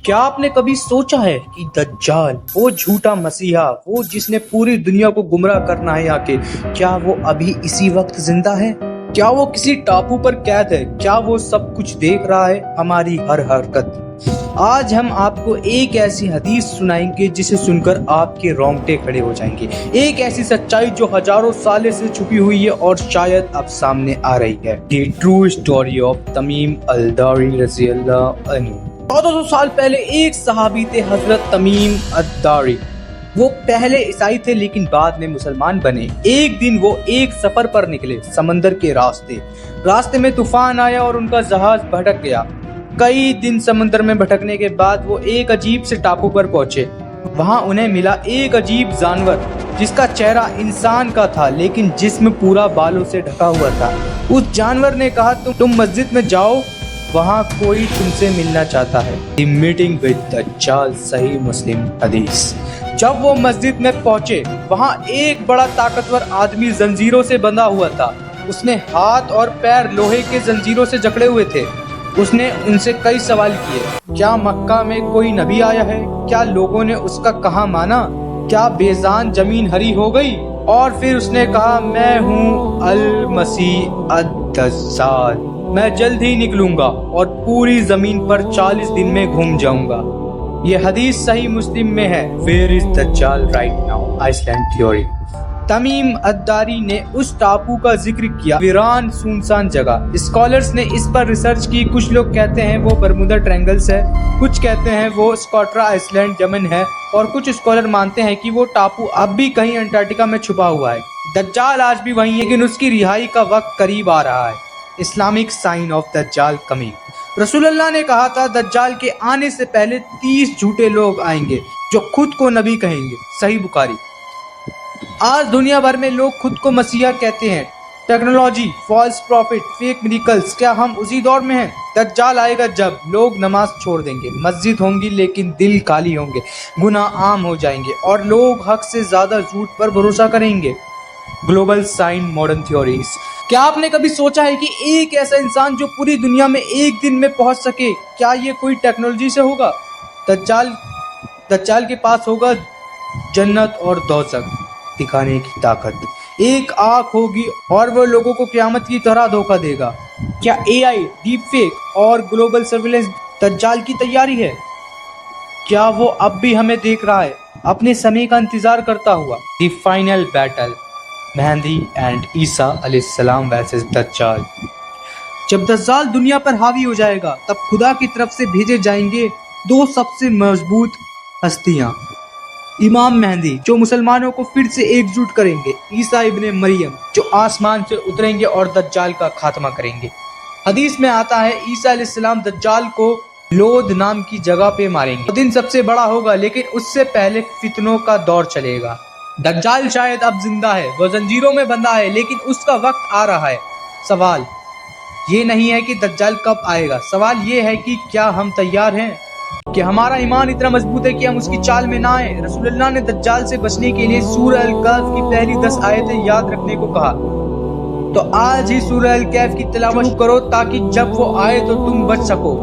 کیا آپ نے کبھی سوچا ہے کہ دجال وہ جھوٹا مسیحا، وہ جس نے پوری دنیا کو گمراہ کرنا ہے آکے، کیا وہ ابھی اسی وقت زندہ ہے؟ کیا وہ کسی ٹاپو پر قید ہے؟ کیا وہ سب کچھ دیکھ رہا ہے، ہماری ہر حرکت؟ آج ہم آپ کو ایک ایسی حدیث سنائیں گے جسے سن کر آپ کے رونگٹے کھڑے ہو جائیں گے، ایک ایسی سچائی جو ہزاروں سالے سے چھپی ہوئی ہے اور شاید اب سامنے آ رہی ہے۔ دی ٹرو اسٹوری آف تمیم الداری رضی اللہ عنہ۔ 1400 سال پہلے ایک صحابی تھے، حضرت تمیم الداری۔ وہ پہلے عیسائی تھے لیکن بعد میں مسلمان بنے۔ ایک دن وہ ایک سفر پر نکلے، سمندر کے راستے میں طوفان آیا اور ان کا جہاز بھٹک گیا۔ کئی دن سمندر میں بھٹکنے کے بعد وہ ایک عجیب سے ٹاپو پر پہنچے۔ وہاں انہیں ملا ایک عجیب جانور جس کا چہرہ انسان کا تھا لیکن جسم پورا بالوں سے ڈھکا ہوا تھا۔ اس جانور نے کہا تم مسجد میں جاؤ، وہاں کوئی تم سے ملنا چاہتا ہے۔ دی میٹنگ ود دجال، صحیح مسلم حدیث۔ جب وہ مسجد میں پہنچے، وہاں ایک بڑا طاقتور آدمی زنجیروں سے بندھا ہوا تھا۔ اس نے ہاتھ اور پیر لوہے کے زنجیروں سے جکڑے ہوئے تھے۔ اس نے ان سے کئی سوال کیے، کیا مکہ میں کوئی نبی آیا ہے؟ کیا لوگوں نے اس کا کہا مانا؟ کیا بیزان زمین ہری ہو گئی؟ اور پھر اس نے کہا، میں ہوں المسیح الدجال، میں جلد ہی نکلوں گا اور پوری زمین پر 40 دن میں گھوم جاؤں گا۔ یہ حدیث صحیح مسلم میں ہے۔ Where is Dajjal right now? Iceland theory. Tamim al-Dari نے اس ٹاپو کا ذکر کیا، ویران سنسان جگہ۔ اسکالرز نے اس پر ریسرچ کی، کچھ لوگ کہتے ہیں وہ برمودا ٹرائنگلز ہے، کچھ کہتے ہیں وہ اسکاٹرا آئس لینڈ یمن ہے، اور کچھ اسکالر مانتے ہیں کہ وہ ٹاپو اب بھی کہیں انٹارکٹیکا میں چھپا ہوا ہے۔ دجال آج بھی وہیں ہے لیکن اس کی رہائی کا وقت قریب آ رہا ہے۔ اسلامک سائن آف دجال کمنگ۔ رسول اللہ نے کہا تھا دجال کے آنے سے پہلے 30 جھوٹے لوگ آئیں گے جو خود کو نبی کہیں گے، صحیح بخاری۔ آج دنیا بھر میں لوگ خود کو مسیحا کہتے ہیں۔ Technology, false prophet, fake miracles, کیا ہم اسی دور میں ہیں؟ دجال آئے گا جب لوگ نماز چھوڑ دیں گے، مسجد ہوں گی لیکن دل خالی ہوں گے، گناہ عام ہو جائیں گے اور لوگ حق سے زیادہ جھوٹ پر بھروسہ کریں گے۔ Global science modern theories. کیا آپ نے کبھی سوچا ہے کہ ایک ایسا انسان جو پوری دنیا میں ایک دن میں پہنچ سکے، کیا یہ کوئی ٹیکنالوجی سے ہوگا؟ دجال کے پاس ہوگا جنت اور دوزخ دکھانے کی طاقت۔ ایک آنکھ ہوگی اور وہ لوگوں کو قیامت کی طرح دھوکہ دے گا۔ کیا اے آئی، ڈیپ فیک اور گلوبل سرویلنس دجال کی تیاری ہے؟ کیا وہ اب بھی ہمیں دیکھ رہا ہے، اپنے سمے کا انتظار کرتا ہوا؟ The final battle, Mahdi and Isa علیہ السلام ورسز دجال۔ جب دجال دنیا پر حاوی ہو جائے گا تب خدا کی طرف سے بھیجے جائیں گے دو سب سے مضبوط ہستیاں، امام مہدی جو مسلمانوں کو پھر سے ایک جٹ کریں گے، عیسیٰ ابن مریم جو آسمان سے اتریں گے اور دجال کا خاتمہ کریں گے۔ حدیث میں آتا ہے عیسیٰ علیہ السلام دجال کو لود نام کی جگہ پہ ماریں گے۔ وہ دن سب سے بڑا ہوگا لیکن اس سے پہلے فتنوں کا دور چلے گا۔ دجال شاید اب زندہ ہے، وہ زنجیروں میں بندھا ہے لیکن اس کا وقت آ رہا ہے۔ سوال یہ نہیں ہے کہ دجال کب آئے گا، سوال یہ ہے کہ کیا ہم تیار ہیں؟ کہ ہمارا ایمان اتنا مضبوط ہے کہ ہم اس کی چال میں نہ آئیں۔ رسول اللہ نے دجال سے بچنے کے لیے سورہ الکہف کی پہلی 10 آیتیں یاد رکھنے کو کہا، تو آج ہی سورہ الکہف کی تلاوت کرو تاکہ جب وہ آئے تو تم بچ سکو۔